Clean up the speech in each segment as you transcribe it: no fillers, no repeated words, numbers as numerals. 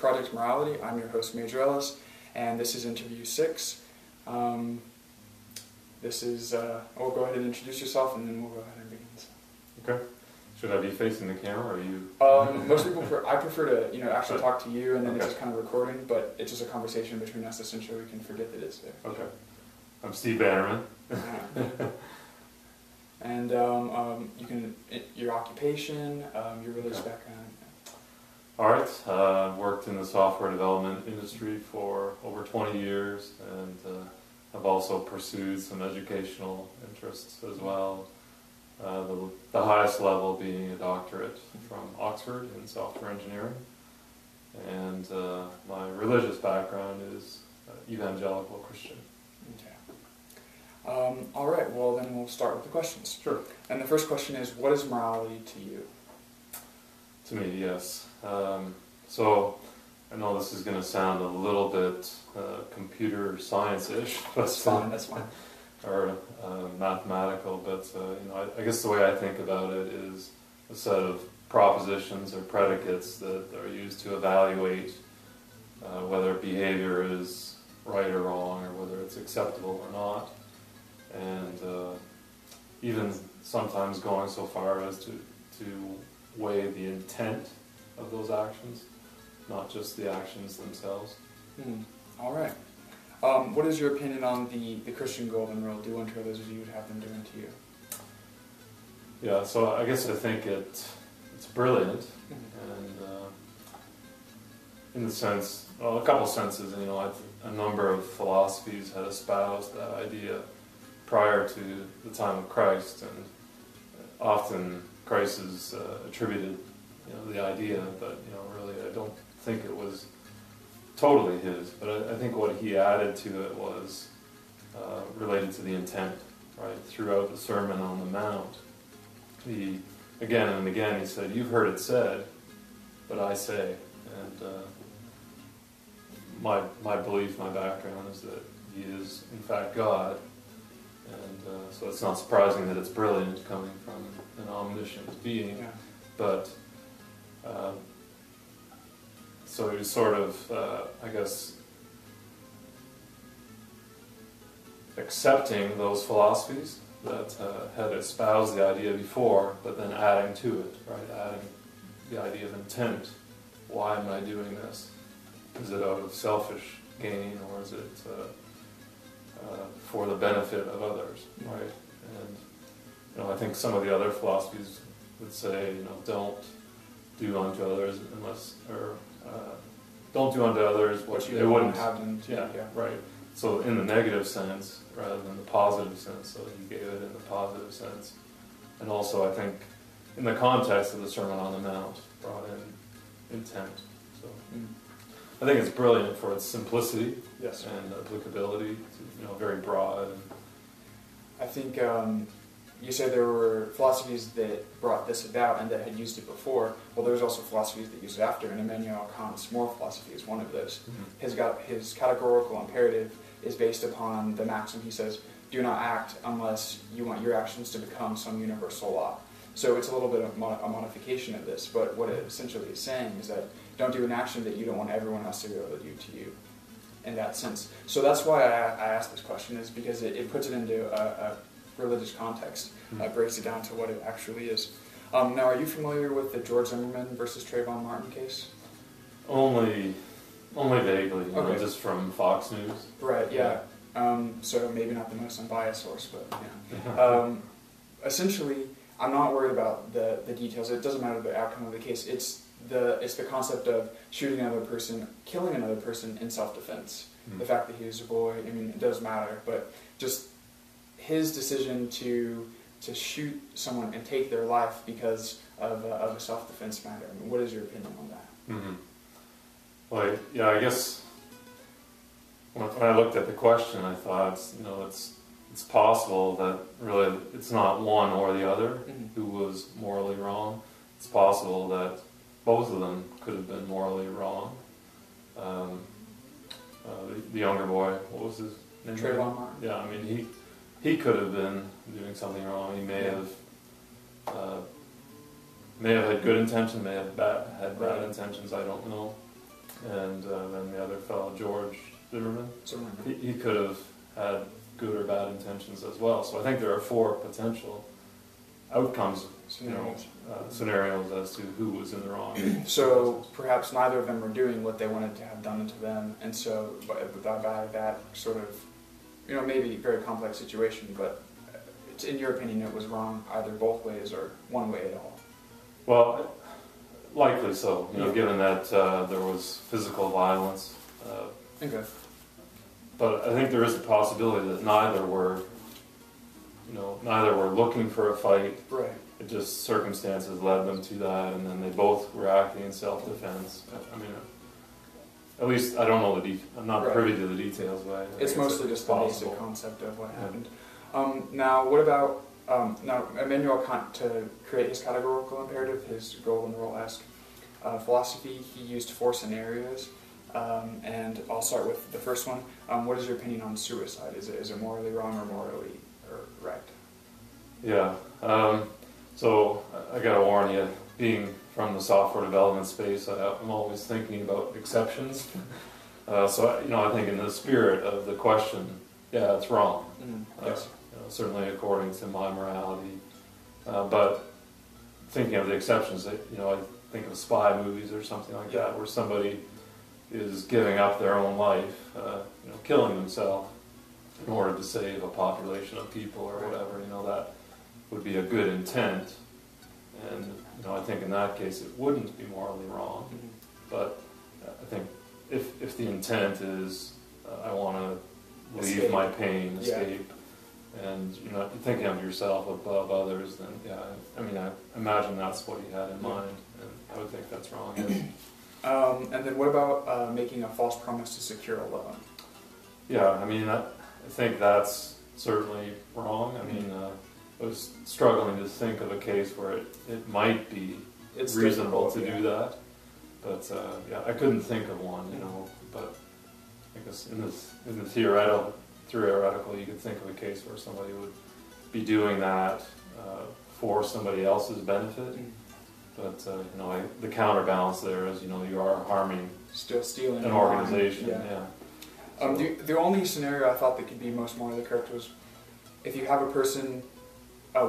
Project Morality. I'm your host, Major Ellis, and this is interview 6. Go ahead and introduce yourself, and then we'll go ahead and begin. Okay. Should I be facing the camera, or are you? Most people, I prefer to, actually talk to you, and then it's just kind of recording, but it's just a conversation between us, essentially. We can forget that it's there. Okay. I'm Steve Bannerman. And you can, your occupation, your religious background. All right. I've worked in the software development industry for over 20 years, and I've also pursued some educational interests as well. The highest level being a doctorate from Oxford in software engineering. And my religious background is Evangelical Christian. Okay. All right, well then we'll start with the questions. Sure. And the first question is, what is morality to you? To me, yes. So I know this is going to sound a little bit computer science-ish. That's fine, that's fine. Or mathematical, but I guess the way I think about it is a set of propositions or predicates that are used to evaluate whether behavior is right or wrong, or whether it's acceptable or not, and even sometimes going so far as to weigh the intent of those actions, not just the actions themselves. All right. What is your opinion on the Christian golden rule, do unto others as you would have them do unto you? Yeah, so I guess I think it's brilliant, and in the sense, well, a couple senses, a number of philosophies had espoused that idea prior to the time of Christ, and often Christ is attributed, the idea, but really I don't think it was totally his, but I think what he added to it was related to the intent, right? Throughout the Sermon on the Mount, he again and again he said, "You've heard it said, but I say." And my belief, my background is that he is in fact God, and so it's not surprising that it's brilliant coming from an omniscient being, but. So he was sort of, I guess, accepting those philosophies that had espoused the idea before, but then adding to it, right? Adding the idea of intent. Why am I doing this? Is it out of selfish gain, or is it for the benefit of others, right? And I think some of the other philosophies would say, don't do unto others don't do unto others what they wouldn't have them to. Yeah, right. So in the negative sense rather than the positive sense. So he gave it in the positive sense, and also I think in the context of the Sermon on the Mount brought in intent. So I think it's brilliant for its simplicity, and applicability. Very broad. I think. You said there were philosophies that brought this about and that had used it before. Well, there's also philosophies that used it after, and Immanuel Kant's moral philosophy is one of those. His categorical imperative is based upon the maxim. He says, "Do not act unless you want your actions to become some universal law." So it's a little bit of a modification of this, but what it essentially is saying is that don't do an action that you don't want everyone else to be able to do to you, in that sense. So that's why I asked this question, is because it puts it into a religious context, breaks it down to what it actually is. Now, are you familiar with the George Zimmerman versus Trayvon Martin case? Only vaguely, just from Fox News. Right, yeah. So maybe not the most unbiased source, but yeah. Essentially, I'm not worried about the details. It doesn't matter the outcome of the case. It's the concept of shooting another person, killing another person in self-defense. The fact that he was a boy, it does matter, but just his decision to shoot someone and take their life because of a self-defense matter. What is your opinion on that? Well, yeah, I guess when I looked at the question, I thought, it's possible that really it's not one or the other who was morally wrong. It's possible that both of them could have been morally wrong. The younger boy, what was his name? Trayvon Martin. Yeah, he could have been doing something wrong. He may have had good intentions, may have had bad intentions. I don't know. George Zimmerman. Zimmerman. He could have had good or bad intentions as well. So I think there are 4 potential outcomes, scenarios as to who was in the wrong. So perhaps neither of them were doing what they wanted to have done to them, and so by that sort of, maybe very complex situation, but in your opinion it was wrong either both ways or one way at all? Well, likely so, given that there was physical violence. Okay. But I think there is a possibility that neither were looking for a fight. Right. It just circumstances led them to that, and then they both were acting in self-defense. I mean, at least I don't know I'm not privy to the details, but it's mostly just the basic concept of what happened. Now, what about Immanuel Kant, to create his categorical imperative, his golden rule-esque philosophy, he used 4 scenarios, and I'll start with the first one. What is your opinion on suicide? Is it morally wrong or morally right? Yeah. So I gotta warn you, being from the software development space, I'm always thinking about exceptions. So I think in the spirit of the question, yeah, it's wrong. Yes. Certainly according to my morality. But thinking of the exceptions, I think of spy movies or something like that, where somebody is giving up their own life, killing themselves in order to save a population of people or whatever. That would be a good intent, and I think in that case it wouldn't be morally wrong. But I think if the intent is I want to leave my pain, escape, and thinking of yourself above others, then I imagine that's what he had in mind, and I would think that's wrong. Yes. And then what about making a false promise to secure a loan? Yeah, I think that's certainly wrong. I was struggling to think of a case where it might be reasonable to do that, but I couldn't think of one. But I guess in the theoretical, you could think of a case where somebody would be doing that for somebody else's benefit. But the counterbalance there is you are harming, still stealing an organization. So. The only scenario I thought that could be most morally correct was if you have a person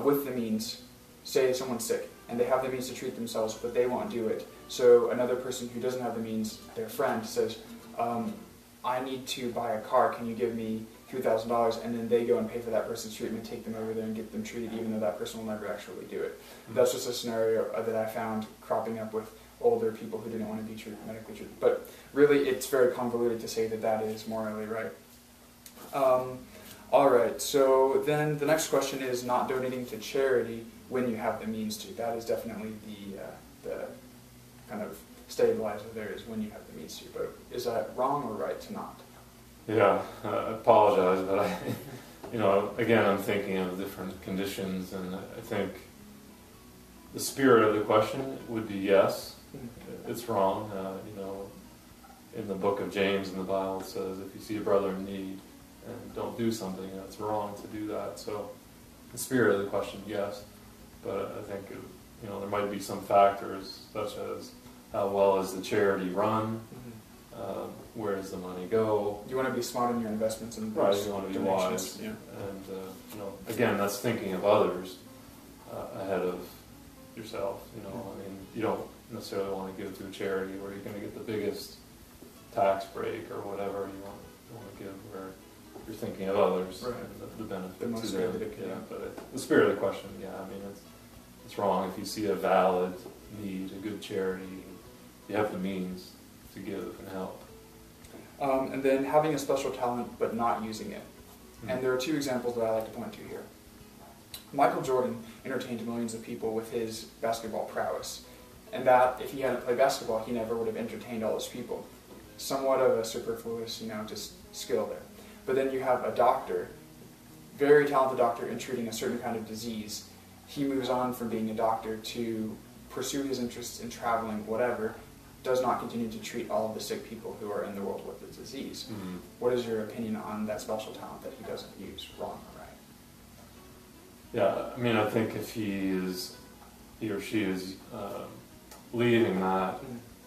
with the means, say someone's sick, and they have the means to treat themselves, but they won't do it. So another person who doesn't have the means, their friend, says, I need to buy a car, can you give me $3,000? And then they go and pay for that person's treatment, take them over there and get them treated, even though that person will never actually do it. That's just a scenario that I found cropping up with older people who didn't want to be medically treated. But really, it's very convoluted to say that is morally right. All right, so then the next question is not donating to charity when you have the means to. That is definitely the kind of stabilizer there, is when you have the means to. But is that wrong or right to not? Yeah, I apologize, but again, I'm thinking of different conditions, and I think the spirit of the question would be yes, it's wrong. In the book of James in the Bible, it says if you see a brother in need and don't do something, that's wrong to do that. So the spirit of the question, yes, but I think there might be some factors such as how well is the charity run. Where does the money go? You want to be smart in your investments and right. You want to be wise, and again, that's thinking of others ahead of yourself. You don't necessarily want to give to a charity where you're going to get the biggest tax break or whatever. You want to give where you're thinking of others and the benefit to them. But the spirit of the question, it's wrong if you see a valid need, a good charity, you have the means to give and help. And then having a special talent but not using it. And there are 2 examples that I like to point to here. Michael Jordan entertained millions of people with his basketball prowess. And that, if he hadn't played basketball, he never would have entertained all those people. Somewhat of a superfluous, just skill there. But then you have a doctor, very talented doctor, in treating a certain kind of disease. He moves on from being a doctor to pursue his interests in traveling, whatever, does not continue to treat all of the sick people who are in the world with the disease. What is your opinion on that special talent that he doesn't use, wrong or right? Yeah, I think if he or she is leaving that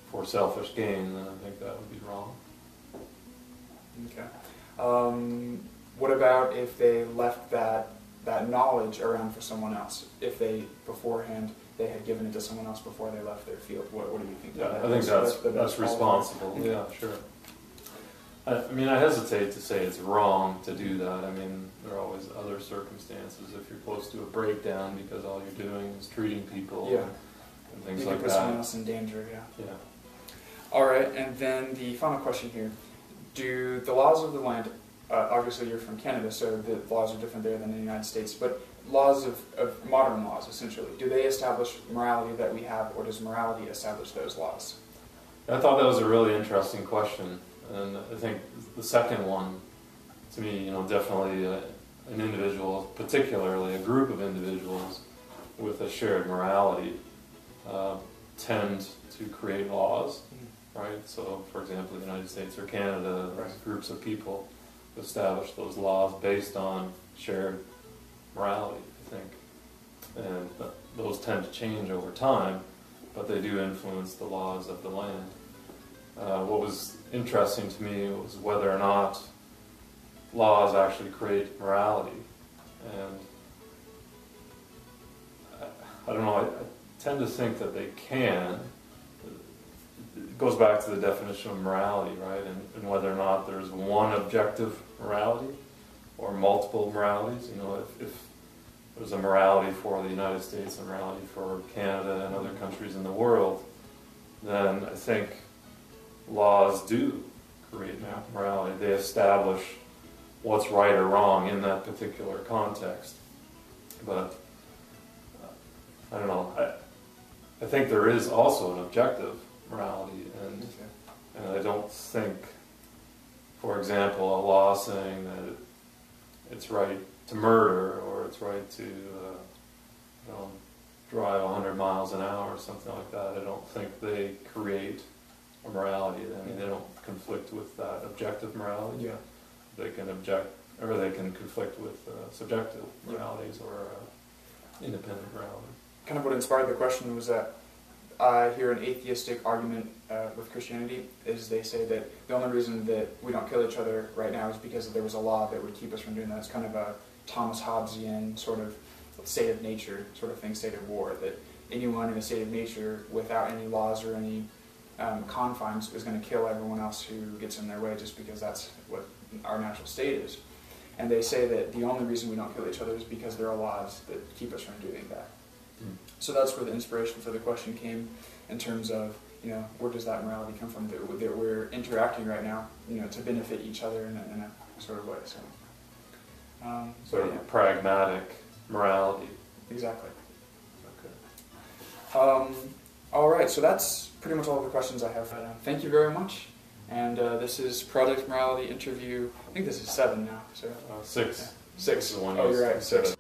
for selfish gain, then I think that would be wrong. Okay. What about if they left that knowledge around for someone else? If they beforehand they had given it to someone else before they left their field, what do you think? Yeah, I think that's responsible. Okay. Yeah, sure. I mean, I hesitate to say it's wrong to do that. I mean, there are always other circumstances. If you're close to a breakdown because all you're doing is treating people and things like that. You can put someone else in danger, Yeah. All right, and then the final question here. Do the laws of the land, obviously you're from Canada, so the laws are different there than in the United States, but laws of modern laws, essentially, do they establish morality that we have, or does morality establish those laws? I thought that was a really interesting question. And I think the second one, to me, definitely an individual, particularly a group of individuals with a shared morality, tend to create laws, right? So, for example, the United States or Canada, groups of people establish those laws based on shared morality, I think. And those tend to change over time, but they do influence the laws of the land. What was interesting to me was whether or not laws actually create morality. And I don't know, I tend to think that they can. It goes back to the definition of morality, right? And whether or not there's one objective morality or multiple moralities. If there's a morality for the United States, a morality for Canada and other countries in the world, then I think laws do create morality. They establish what's right or wrong in that particular context. But I don't know. I think there is also an objective morality, and I don't think, for example, a law saying that it's right to murder or it's right to drive 100 miles an hour or something like that. I don't think they create a morality. I mean, they don't conflict with that objective morality. Yeah. They can they can conflict with subjective moralities or independent morality. Kind of what inspired the question was that I hear an atheistic argument with Christianity is they say that the only reason that we don't kill each other right now is because there was a law that would keep us from doing that. It's kind of a Thomas Hobbesian sort of state of nature sort of thing, state of war, that anyone in a state of nature without any laws or any confines is going to kill everyone else who gets in their way just because that's what our natural state is. And they say that the only reason we don't kill each other is because there are laws that keep us from doing that. So that's where the inspiration for the question came, in terms of, where does that morality come from that we're interacting right now, to benefit each other in a sort of way. So, pragmatic morality. Exactly. Okay. All right, so that's pretty much all the questions I have. Thank you very much. And this is Project Morality Interview. I think this is 7 now. So 6. 6. The one you're right. 6.